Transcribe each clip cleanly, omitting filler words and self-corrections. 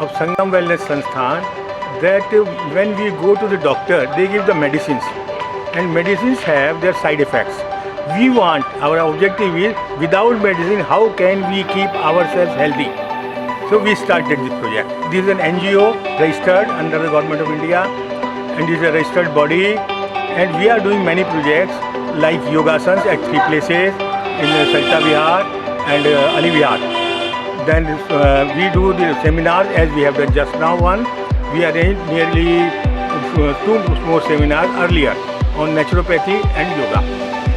of Sangam Wellness Sansthan that when we go to the doctor, they give the medicines, and medicines have their side effects. We want, our objective is, without medicine, how can we keep ourselves healthy? So we started this project. This is an NGO registered under the Government of India, and this is a registered body, and we are doing many projects like yogasans at 3 places in Sarita Vihar and Ali Vihar. Then we do the seminars as we have done just now one. We arranged nearly 2 more seminars earlier on naturopathy and yoga.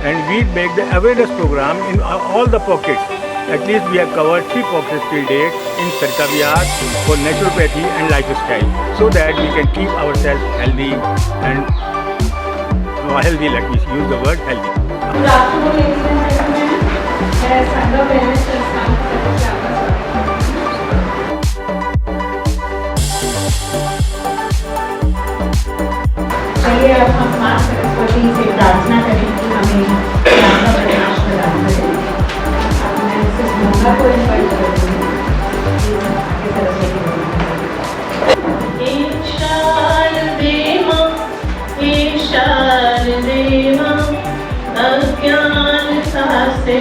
And we make the awareness program in all the pockets. At least we have covered 3 pockets till date in Sarita Vihar for naturopathy and lifestyle, so that we can keep ourselves healthy and healthy, let me use the word healthy. Good afternoon, ladies and gentlemen. मैं संगम wellness संस्थान की तरफ से आपका स्वागत है। चलिए अब हम माँ सरस्वती से प्रार्थना करें कि हमें ज्ञान का प्रकाश प्रदान करें। अब मैं मिसेस मोंगा को इनवाइट करती हूँ। आगे सरस्वती अज्ञानता से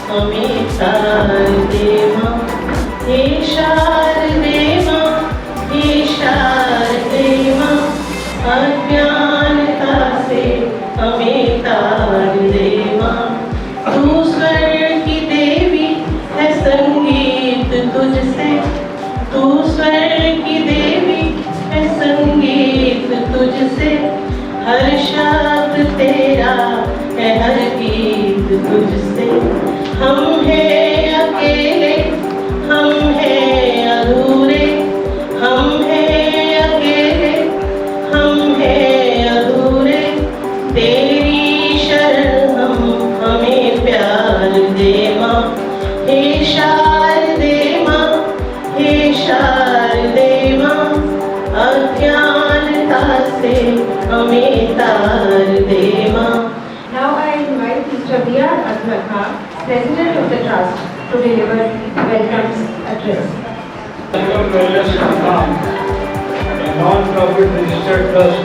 हमें तार दे माँ, हे शारदे माँ, हे शारदे माँ, अज्ञानता से हमें तार दे माँ। तू स्वर्ग की देवी है, संगीत तुझसे, तू स्वर्ग की देवी है, संगीत तुझसे, हर शब्द तेरा है, हर गीत तुझसे। हम हैं अकेले, हम हैं अधूरे, हम हैं अकेले, हम हैं अधूरे, तेरी शरण हम हमें प्यार दे माँ, हे शारदे माँ, हे शारदे माँ, अज्ञानता से हमें तार दे माँ। Now I invite Mr. B.R. Adlakha, President of the Trust, to deliver welcome address. Sangam Wellness Sansthan, a non-profit registered trust,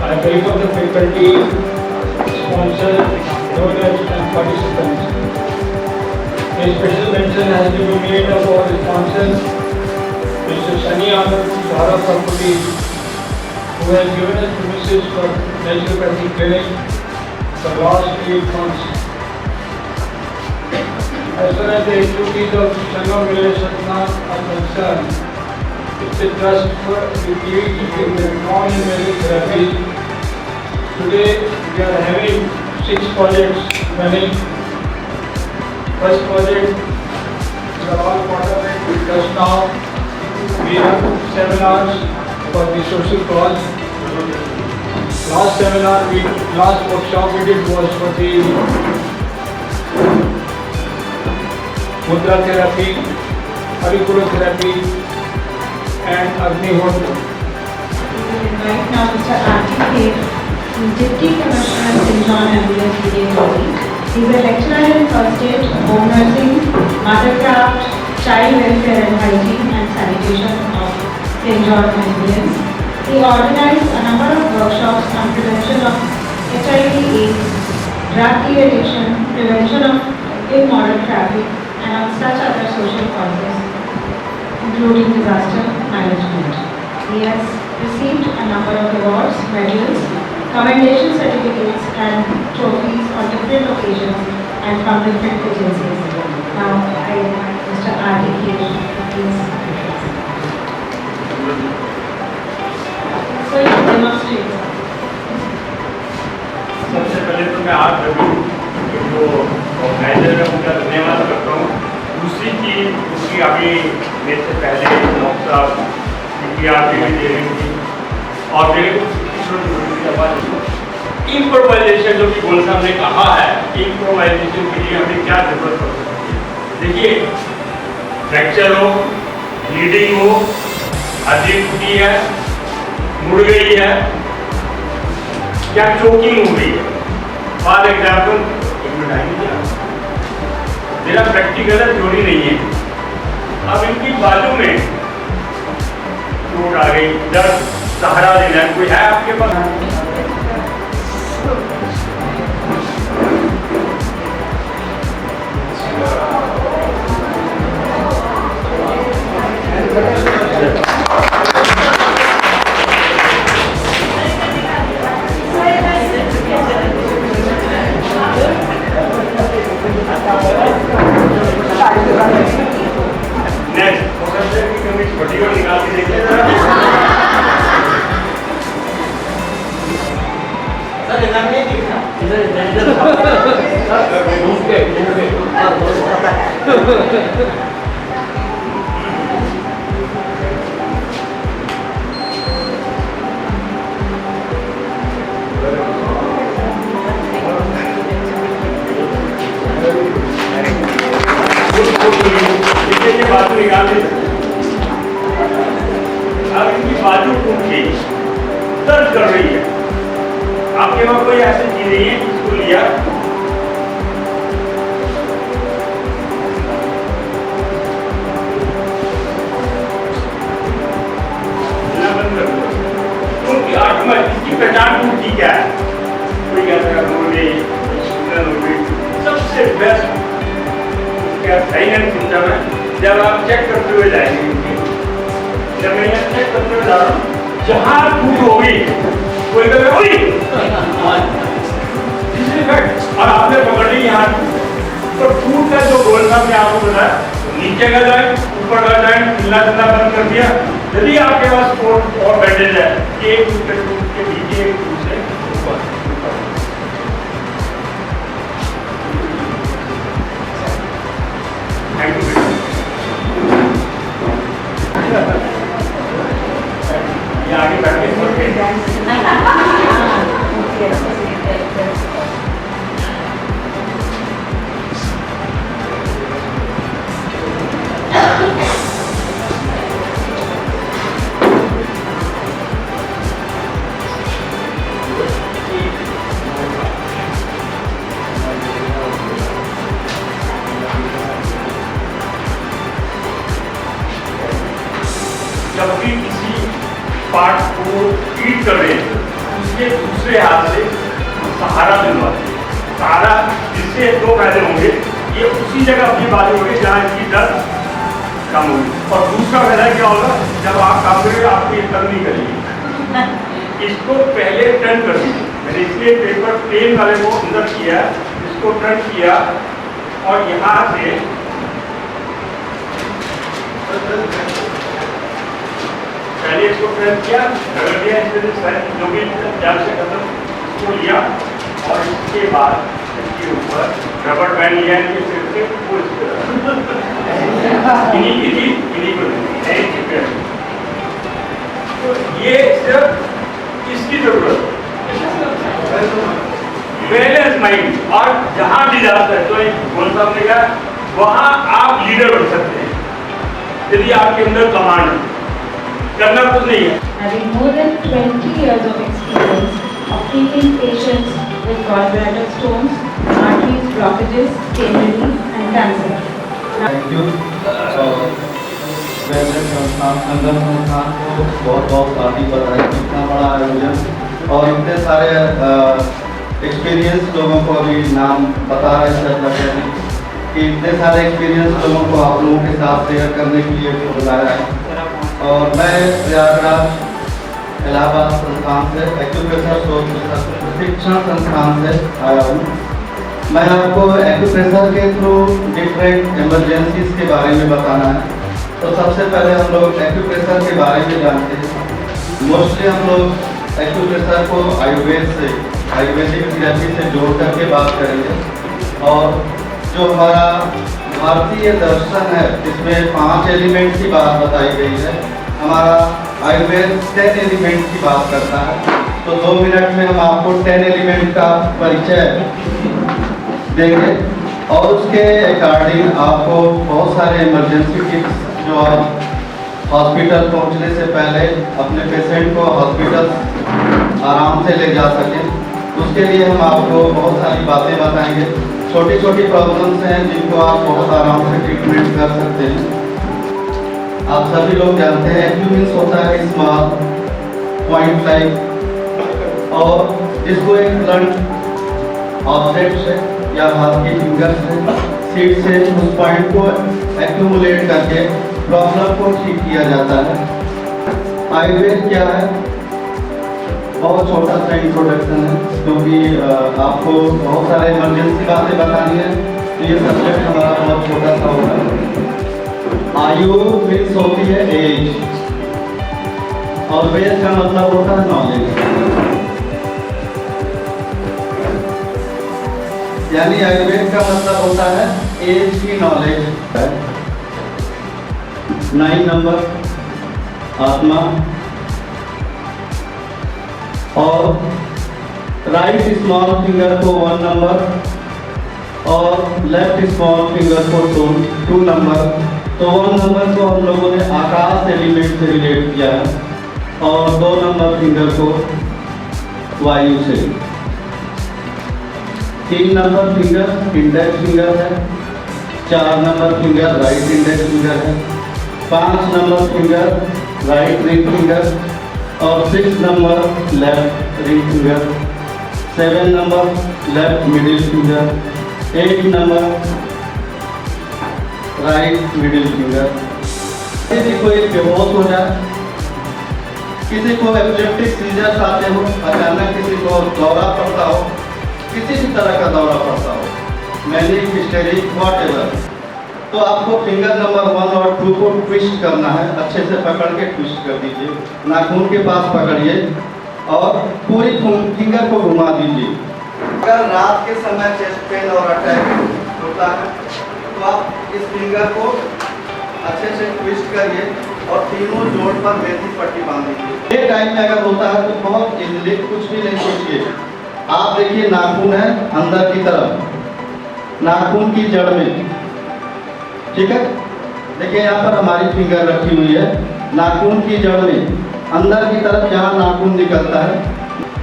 I welcome the faculty, sponsors, donors and participants. A special mention has to be made of our sponsors, Mr. Shani Anand, Dhara Properties, who has given us premises for naturopathic clinic for last 8 months. As far as the activities of Sangam Wellness Sansthan are concerned, it's a trust for activities in the non-invasive therapy. Today we are having 6 projects running. First project, we are all part of it just now. We have seminars for the social cause. Last workshop we did was for the mudra therapy, auricular therapy and Agnihotra. Right now, Mr. R.T.K., Deputy Commissioner St. John Ambulance Brigade Delhi. He is a lecturer in first aid, home nursing, mothercraft, child welfare and hygiene and sanitation of St. John Ambulance. He organized a number of workshops on prevention of HIV/AIDS, drug addiction, prevention of immoral traffic, and on such other social causes, including disaster management. He has received a number of awards, medals, commendation certificates, and trophies on different occasions and from different agencies. Now, I invite Mr. R.D.K. please. So, you demonstrate. सबसे पहले तो मैं आप सभी जो organiser है उनका धन्यवाद करता हूँ। दूसरी चीज़ उसकी अभी मेरे से पहले मौका भी दे रही थी और इम्प्रोवाइजेशन जो कि गोल साहब ने कहा है, इम्प्रोवाइजेशन के लिए हमें क्या जरूरत पड़ सकती है। देखिए, फ्रैक्चर हो, ब्लीडिंग हो, हड्डी टूटी है, मुड़ गई है, क्या चोकिंग हो गई है, फॉर एग्जाम्पल मेरा प्रैक्टिकल है, थ्योरी नहीं है। अब इनकी बाजू में चोट आ गई, दर्द, सहारा देना है, कोई है आपके पास? वीडियो निकाल के देखिए जरा। सर इधर नहीं दिख रहा, इधर घूम के ये बात निकाल दी। अब इनकी बाजू टूट गई, दर्द कर रही है, आपके वहां कोई ऐसी चीज नहीं है इसको लिया बंद कर दो। क्योंकि आत्मा इसकी पहचान टूटती क्या है? कोई कहता है सबसे बेस्ट क्या सही है सिम्टम है जब आप चेक करते हुए जाएंगे। जब मैं यहाँ चेक करते हुए जा रहा हूँ, जहाँ टूट होगी कोई और आपने पकड़ ली यहाँ, तो टूट का जो गोल था मैं आपको बताया, नीचे का जाए ऊपर का जाए, हिलना डुलना बंद कर दिया। यदि आपके पास कोट और बैंडेज है, एक दूसरे टूट के नीचे एक दूसरे ऊपर। Thank you. ये आगे बैठ के जब भी किसी पार्ट को ट्रीट कर रहे हैं उसके दूसरे हाथ से सहारा दिलवाते हैं। सहारा जिससे दो फायदे होंगे, ये उसी जगह अपनी बात होगी जहाँ इसकी दर्द कम होगी, और दूसरा फायदा क्या होगा, जब आप काम करेंगे आपको ये टर्न नहीं करेंगे। इसको पहले टर्न कर दीजिए। मैंने इसलिए पेपर प्लेन वाले को अंदर किया, इसको टर्न किया और यहाँ से पहले इसको टर्न किया, रगड़ दिया, जो भी जाल से खत्म इसको लिया, और इसके बाद इसके ऊपर रबड़ बैंड लिया, इनके सिर से इन्हीं की थी, इन्हीं को नहीं। तो ये सिर्फ इसकी जरूरत बैलेंस माइंड, और जहाँ डिजास्टर तो गोल साहब ने कहा वहाँ आप लीडर बन सकते हैं यदि आपके अंदर कमांड है। करना कुछ नहीं है। Having more than 20 years of experience of treating patients with gallbladder stones, arteries, blockages, kidney and cancer. Thank you. वैसे संस्थान संगम संस्थान को बहुत बहुत आभारी बताएं, इतना बड़ा आयोजन और इतने सारे एक्सपीरियंस लोगों को अभी नाम बता रहे थे कि इतने सारे एक्सपीरियंस लोगों को आप लोगों के साथ शेयर करने के लिए बुलाया है। और मैं प्रयागराज इलाहाबाद संस्थान से एक्यूप्रेशर प्रशिक्षण संस्थान से आया हूँ। मैं आपको एक्यूप्रेशर के थ्रू डिफरेंट इमरजेंसीज के बारे में बताना है। तो सबसे पहले हम लोग एक्यूप्रेशर के बारे में जानते हैं। मोस्टली हम लोग एक्यूप्रेशर को आयुर्वेदिक थेरेपी से जोड़ करके बात करेंगे। और जो हमारा भारतीय दर्शन है इसमें 5 एलिमेंट की बात बताई गई है। हमारा आयुर्वेद 10 एलिमेंट की बात करता है। तो 2 मिनट में हम आपको 10 एलिमेंट का परिचय देंगे और उसके अकॉर्डिंग आपको बहुत सारे इमरजेंसी टिप्स जो आप हॉस्पिटल पहुंचने से पहले अपने पेशेंट को हॉस्पिटल आराम से ले जा सकें, उसके लिए हम आपको बहुत सारी बातें बताएंगे। छोटी छोटी प्रॉब्लम्स हैं जिनको आप बहुत आराम से ट्रीटमेंट कर सकते हैं। आप सभी लोग जानते हैं एक्यू मीन्स होता है स्मॉल पॉइंट टाइप, और इसको एक ब्लंट ऑब्जेक्ट से या हाथ की फिंगर से सीट से उस पॉइंट को एक्यूमुलेट करके प्रॉब्लम को ठीक किया जाता है। आयुर्वेद क्या है, बहुत छोटा सा इंट्रोडक्शन है, क्योंकि आपको बहुत सारे इमरजेंसी बातें बतानी है, तो ये सब्जेक्ट हमारा बहुत छोटा सा होगा। आयु मीन्स होती है एज, और वेद का मतलब होता है नॉलेज, यानी आयुर्वेद का मतलब होता है एज की नॉलेज। 9 नंबर आत्मा, और राइट स्मॉल फिंगर को 1 नंबर और लेफ्ट स्मॉल फिंगर को 2 नंबर। तो 1 नंबर को हम लोगों ने आकाश एलिमेंट से रिलेट किया है, और 2 नंबर फिंगर को वायु से। 3 नंबर फिंगर इंडेक्स फिंगर है, 4 number finger right index finger है, 5 number finger right ring finger, और 6 number left ring finger, 7 number left middle finger, 8 number right middle finger. किसी कोई बेहोश हो जाए, किसी को एपिलेप्टिक सीजर्स आते हो, अचानक किसी को दौरा पड़ता हो, किसी भी तरह का दौरा पड़ता हो, मैनिक हिस्टेरिक व्हाटएवर, तो आपको फिंगर नंबर 1 और 2 को ट्विस्ट करना है। अच्छे से पकड़ के ट्विस्ट कर दीजिए, नाखून के पास पकड़िए और पूरी फिंगर को घुमा दीजिए। अगर रात के समय चेस्ट पेन और अटैक होता है तो आप इस फिंगर को अच्छे से ट्विस्ट करिए और तीनों जोड़ पर मेथी पट्टी बांध दीजिए। ये टाइम में अगर होता है तो बहुत इजीली, कुछ भी नहीं सोचिए। आप देखिए नाखून है अंदर की तरफ, नाखून की जड़ में, ठीक है। देखिए यहाँ पर हमारी फिंगर रखी हुई है, नाखून की जड़ में अंदर की तरफ जहाँ नाखून निकलता है,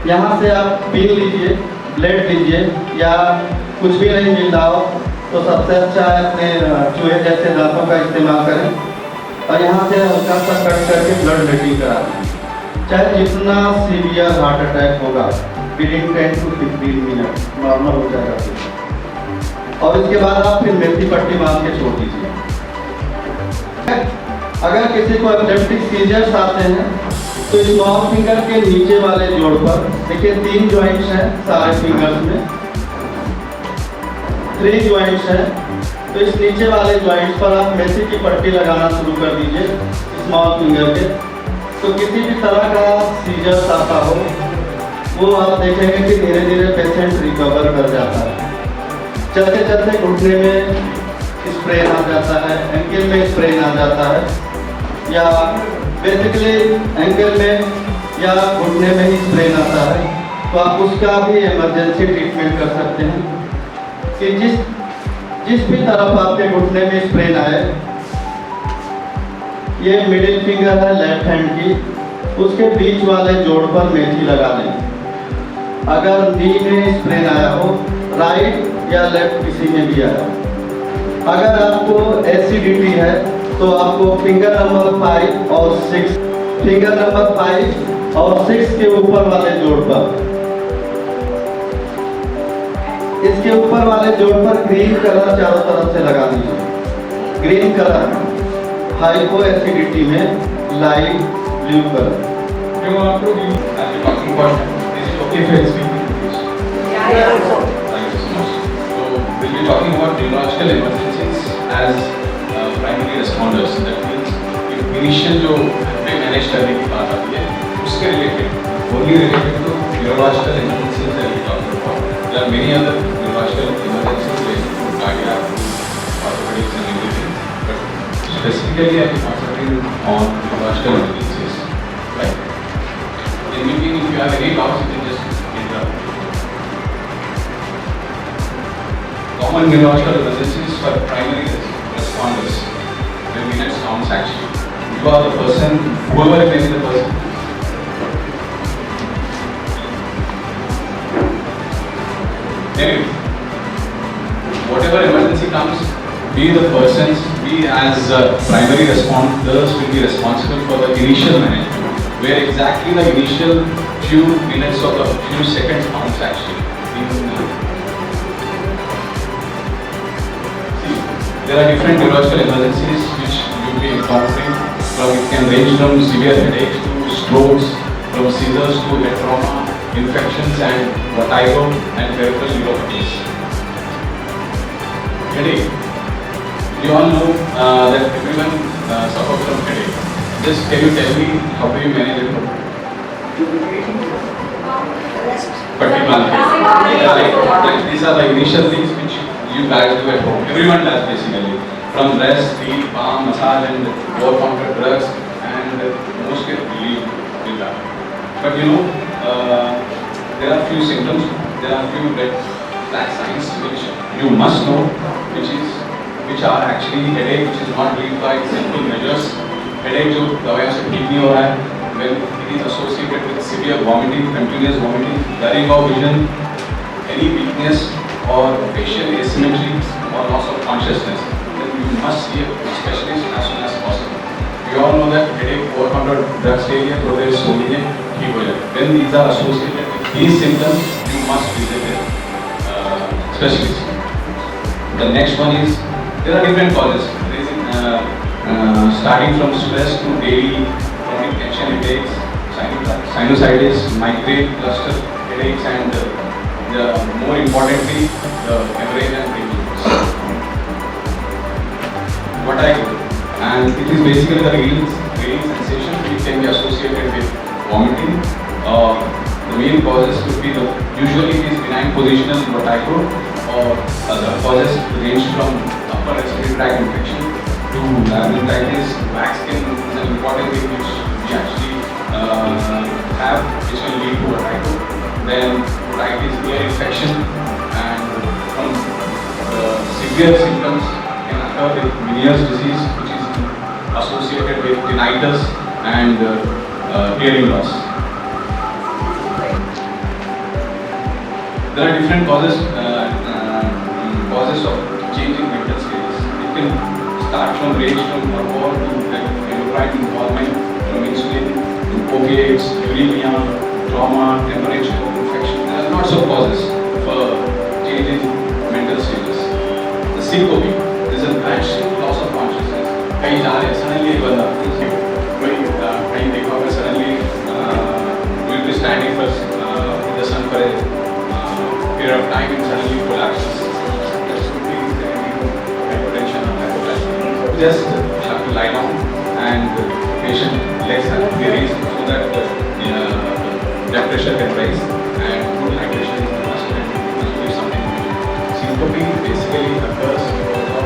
यहाँ से आप पिन लीजिए, ब्लेड लीजिए, या कुछ भी नहीं मिल रहा हो तो सबसे अच्छा है अपने चूहे जैसे दांतों का इस्तेमाल करें, और यहाँ से हल्का सा कट करके ब्लड लेटिंग करा दें। चाहे जितना सीवियर हार्ट अटैक होगा, विदिन 10 to 15 मिनट नॉर्मल हो जाएगा, और इसके बाद आप फिर मेथी पट्टी बांध के छोड़ दीजिए। अगर किसी को एपिलेप्टिक सीजर्स आते हैं तो स्मॉल फिंगर के नीचे वाले जोड़ पर, देखिए 3 जॉइंट्स हैं सारे फिंगर्स में, 3 जॉइंट्स हैं, तो इस नीचे वाले जॉइंट्स पर आप मेथी की पट्टी लगाना शुरू कर दीजिए स्मॉल फिंगर के। तो किसी भी तरह का सीजर्स आता हो, वो आप देखेंगे कि धीरे धीरे पेशेंट रिकवर कर जाता है। चलते चलते घुटने में स्प्रेन आ जाता है, एंकल में स्प्रेन आ जाता है, या बेसिकली एंकल में या घुटने में ही स्प्रेन आता है, तो आप उसका भी इमरजेंसी ट्रीटमेंट कर सकते हैं। कि जिस भी तरफ आपके घुटने में स्प्रेन आए, ये मिडिल फिंगर है लेफ्ट हैंड की, उसके बीच वाले जोड़ पर मेथी लगा दें। अगर नी में स्प्रेन आया हो, राइट या लेफ्ट किसी में भी आया, अगर आपको एसिडिटी है तो आपको फिंगर नंबर 5 और 6, फिंगर नंबर 5 और 6 के ऊपर वाले जोड़ पर, इसके ऊपर वाले जोड़ पर ग्रीन कलर चारों तरफ से लगा दीजिए। ग्रीन कलर हाइपो एसिडिटी में, light blue colour. We'll be talking about neurological emergencies as primary responders. That means initial जो मैनेज करने की बात आती है, उसके related only related to neurological emergencies that we talk about. There are many other neurological emergencies related to cardiac, orthopedics and everything. But specifically, I am concentrating on neurological emergencies. Right. In between, if you have any doubts, you can just interrupt. Common neurological emergencies for primary responders. When we get sounds actually, you are the person, whoever may be the person. Anyway, whatever emergency comes, we the persons, we as primary responders will be responsible for the initial management, where exactly the initial few minutes or the few seconds counts actually. See, there are different neurological emergencies which you will be encountering. It can range from severe headaches to strokes, from seizures to head trauma, infections and vertigo and peripheral neuropathies. Headache. You all know that everyone suffers from headache. Just can you tell me how do you manage it? Like these are the initial things which you guys do at home. Everyone does basically. From rest, sleep, balm, massage and over-counter drugs and most get relief with that. But you know, there are few symptoms, there are few red flag signs which you must know, which are actually headache, which is not relieved by simple measures. Headache जो दवाइयों से ठीक नहीं हो रहा है, when it is associated with severe vomiting, continuous vomiting, blurring of vision, any weakness or facial asymmetry or loss of consciousness, then you must see a specialist as soon as possible. We all know that headache over-counter drugs ले लिया तो फिर सोने ठीक हो जाए. When these are associated with these symptoms, you must visit a specialist. The next one is, there are different causes. Starting from stress to daily chronic tension headaches, sinusitis, migraine, cluster headaches, and more importantly, the hemorrhage and bleeding. Vertigo, and it is basically the railing sensation which can be associated with vomiting. The main causes could be usually it is benign positional vertigo, or other causes range from upper respiratory tract infection to labyrinthitis. Wax skin is an important thing which we actually have, which can lead to vertigo. Then otitis, ear infection, and from severe symptoms can occur with Meniere's disease, which is associated with tinnitus and hearing loss. There are different causes of changing mental status. It can start from range from alcohol to endocrine involvement, from insulin to opiates, uremia, trauma, temperature, infection. There are lots of causes for changing mental status. The syncope is a transient loss of consciousness. कहीं जा रहे suddenly एक बंदा कोई कहीं देखा होगा suddenly will be standing for the sun for a period of time and suddenly collapses. Just have to lie down and patient legs have to be raised so that the blood pressure can rise and good hydration is must and must be something. Syncope basically occurs because of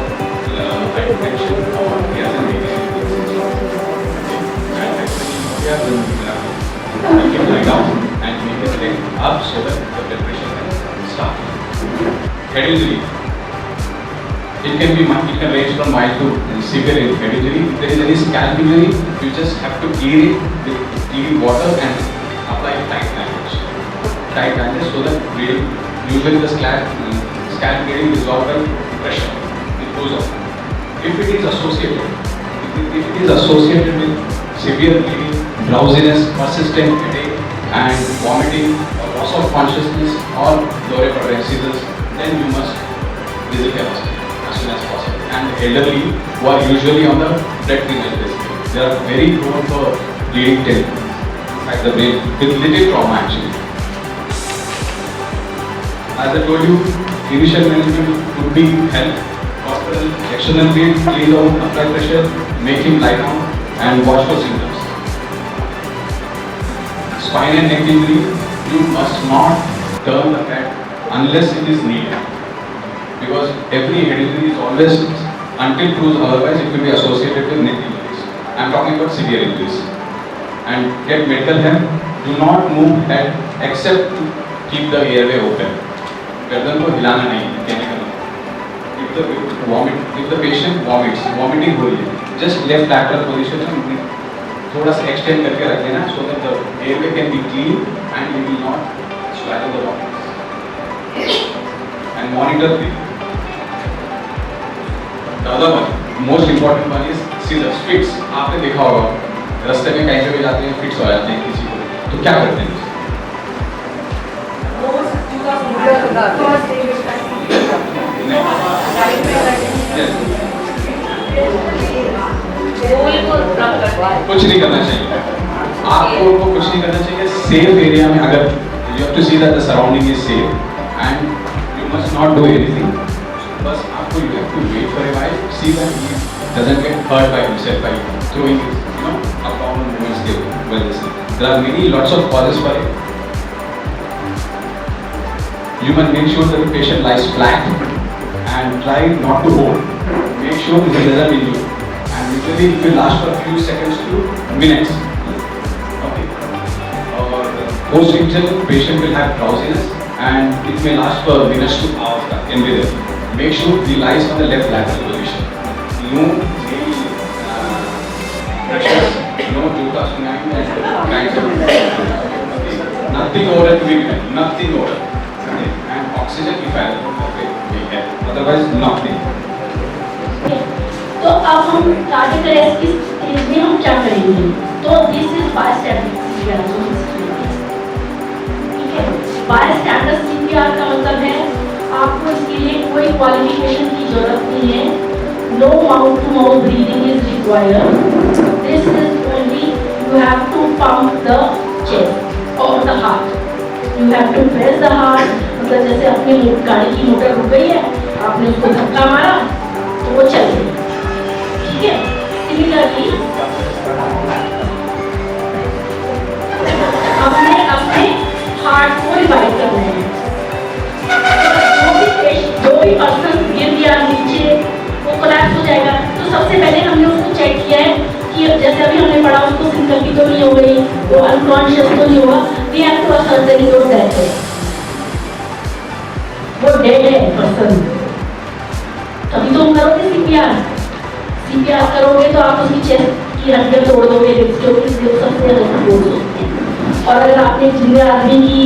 hypertension or gas and you can lie down and make the leg up so that the blood pressure can stop. Head injury. It can range from mild to severe head injury. If there is any scalp injury, you just have to clean it with clean water and apply tight bandage so that bleeding, usually the scalp bleeding is resolved by pressure. It goes off. If it is associated with severe bleeding, drowsiness, persistent headache, and vomiting, or loss of consciousness, or lower seizures, then you must visit a hospital as soon as possible. And elderly who are usually on the blood thinner basis, they are very prone for bleeding till inside the brain with little trauma actually. As I told you, initial management would be help, hospital, external bleed, clean out, apply pressure, make him lie down, and watch for symptoms. Spine and neck injury, you must not turn the head unless it is needed. Because every head injury is always, until proved otherwise, it will be associated with neck injuries. I am talking about severe injuries. And get medical help. Do not move head except to keep the airway open. गर्दन को हिलाना नहीं, कहने का मतलब. If the patient vomits, vomiting हो रही है, just left lateral position में थोड़ा सा extend करके रख देना, so that the airway can be clean and you will not swallow the vomit. And monitor breathing. The other one, most important one is scissors, fits. आपने देखा होगा रास्ते में कहीं पे भी जाते हैं फिट्स हो जाते हैं किसी को, तो क्या करते हैं? कुछ नहीं करना चाहिए, आपको कुछ नहीं करना चाहिए। सेफ एरिया में अगर you have to see that the surrounding is safe and you must not do anything. बस आपको you have to wait for a while, see that he doesn't get hurt by himself by throwing his, abdominal movements there. Well, listen, there are lots of causes for it. You must make sure that the patient lies flat and try not to hold. Make sure he doesn't injure. And usually it will last for a few seconds to minutes. Okay. Or post-injury, patient will have drowsiness and it may last for minutes to hours. Can be there. Make sure he lies on the left lateral position. No pressure, no juta swinging and kinds of. Nothing over to be given. Nothing over. And oxygen if I otherwise nothing. तो अब हम cardiac arrest की stage में हम क्या करेंगे? तो this is बायस्टैंडर्ड CPR. ठीक है, बायस्टैंडर्ड सीपीआर का मतलब है आपको इसके लिए कोई क्वालिफिकेशन की जरूरत नहीं है। No mouth to mouth breathing is required. This is only you have to pump the chest और the heart. You have to press the heart, मतलब जैसे अपनी गाड़ी की मोटर रुक गई है, आपने उसको धक्का मारा तो वो चल गई। ठीक है, सिमिलरली हमने अपने हार्ट को रिवाइव करना है। जो भी पर्सन गिर गया नीचे वो कोलैप्स हो जाएगा। तो सबसे पहले हमने उसको चेक किया है कि जैसे अभी हमने पढ़ा उसको सिंकपी तो नहीं हो गई, वो अनकॉन्शियस तो नहीं हुआ। वी हैव टू असर्टेन वो डेड है, वो डेड है पर्सन। तभी तो हम करोगे सीपीआर। सीपीआर करोगे तो आप उसकी चेस्ट की हड्डियां तोड़ दोगे, सबसे तोड़ सकते हैं। और अगर आपने जिंदा आदमी की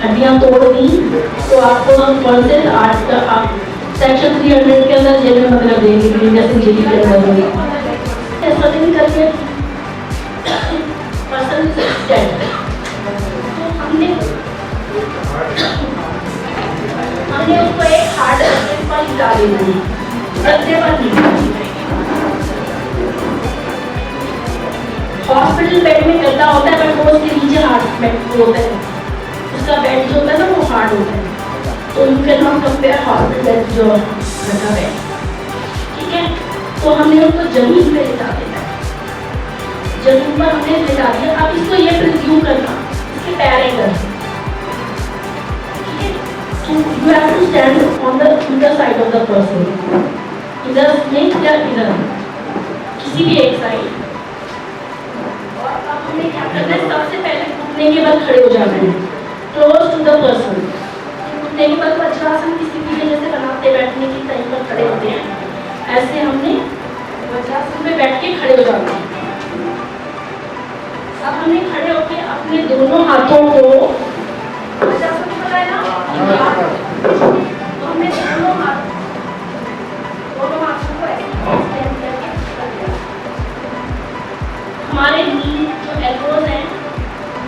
हड्डियां तोड़ दी तो आपको हम कौन से सेक्शन 300 के अंदर जेल में मतलब देंगे, जैसे जेल के अंदर होगी। ऐसा नहीं करके पर्सन डेड। तो हमने उसको एक हार्ड पर लगा देना है, रखने पर नहीं। हॉस्पिटल बेड में गद्दा होता है बट वो उसके नीचे हार्ड बेड होता है, उसका बेड जो होता है ना वो हार्ड होता है। तो you can not compare hospital bed जो गद्दा बेड। ठीक है, तो हमने उसको जमीन पे लिटा देना है। जमीन पर हमने लिटा दिया। अब इसको ये प्रिज्यूम करना इसके पैर इधर। ठीक है, तो you have to stand on the इधर साइड ऑफ द पर्सन, इधर नहीं या इधर, किसी भी एक साइड। हमने क्या करना है, सबसे पहले घुटने के बल खड़े हो जाना है, क्लोज टू द पर्सन। घुटने के बल वज्रासन किसी भी जैसे बनाते बैठने की टाइम पर खड़े होते हैं, ऐसे हमने वज्रासन में बैठ के खड़े हो जाना है। अब हमने खड़े होकर अपने दोनों हाथों को वज्रासन में लगाया ना, तो हमने दोनों हाथों को ऐसे हमारे नी जो एल्बोज हैं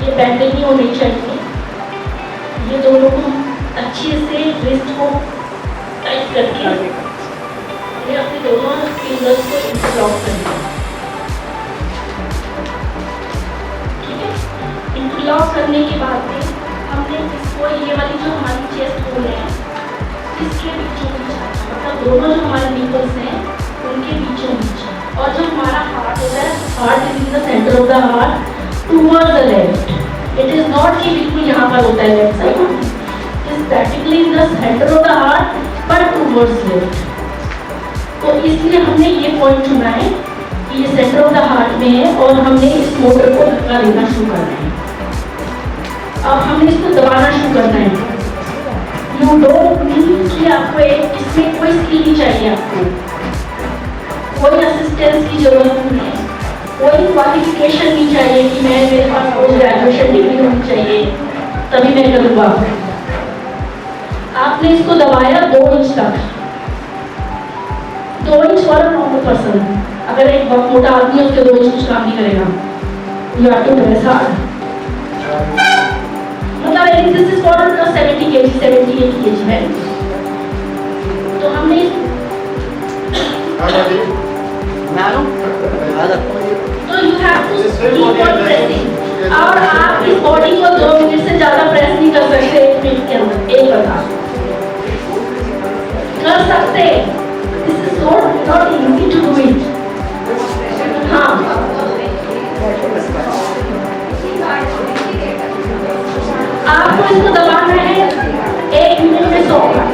ये बेंड नहीं होने चाहिए। ये दोनों को अच्छे से रिस्ट को टाइट करके हमने अपने दोनों फिंगर्स को इंटरलॉक करना है। ठीक है, इंटरलॉक करने के बाद में हमने इसको ये वाली जो हमारी चेस्ट होल है इसके बीचों बीच, मतलब दोनों जो हमारे निपल्स हैं उनके बीचों बीच, और जो हमारा हार्ट होता है, heart is in the centre of the heart towards the left. It is not कि बिल्कुल यहाँ पर होता है left side, it is practically in the centre of the heart but towards left. तो इसलिए हमने ये पॉइंट चुना है कि ये सेंटर ऑफ द हार्ट में है और हमने इस मोटर को धक्का देना शुरू करना है। अब हमने इसको दबाना शुरू करना है। यू डोंट नीड कि आपको इसमें कोई स्किल नहीं चाहिए, आपको कोई असिस्टेंस की जरूरत नहीं है, कोई क्वालिफिकेशन नहीं चाहिए कि मैं मेरे पास पोस्ट ग्रेजुएशन डिग्री होनी चाहिए तभी मैं करूँगा। आपने इसको दबाया 2 इंच तक, 2 inch for a normal person, अगर एक बहुत मोटा आदमी है उसके 2 इंच कुछ काम नहीं करेगा, you have to press hard. मतलब this is for 70 kg 78 kg है। तो हमने तो you have to keep on pressing, और आप इस बॉडी को 2 मिनट से ज्यादा प्रेस नहीं कर सकते 1 मिनट के अंदर, एक बार कर सकते। This is not easy to do it. हाँ, आपको इसको दबाना है 1 मिनट में 100 बार।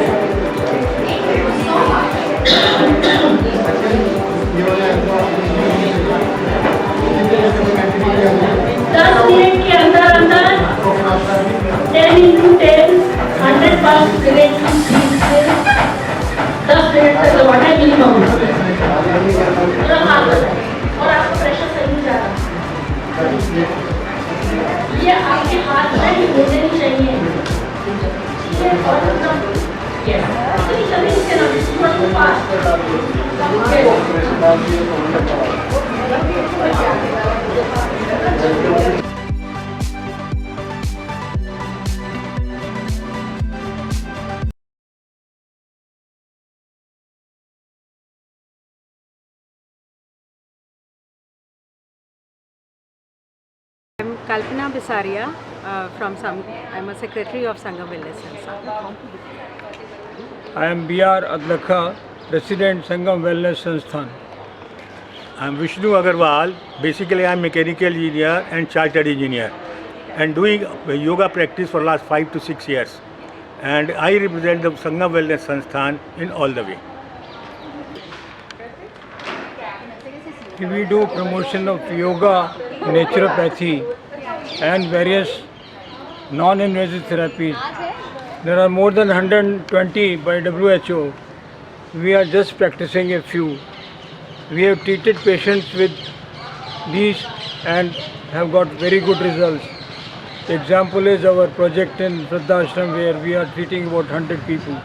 10 मिनट के अंदर अंदर 10 into 10 100 बार सिगरेट से 10 मिनट तक दबाना है मिनिमम। और आपका प्रेशर सही नहीं जा रहा, ये आपके हाथ में ही होने नहीं चाहिए। I'm Kalpana Bisaria I'm a secretary of Sangam Wellness Sansthan. I am B.R. Adlakha, President Sangam Wellness Sansthan. I am Vishnu Agarwal. Basically, I am mechanical engineer and chartered engineer, and doing yoga practice for last 5 to 6 years. And I represent the Sangam Wellness Sansthan in all the way. We do promotion of yoga, naturopathy and various non-invasive therapies. There are more than 120 by WHO. We are just practicing a few. We have treated patients with these and have got very good results. The example is our project in Vruddha Ashram where we are treating about 100 people.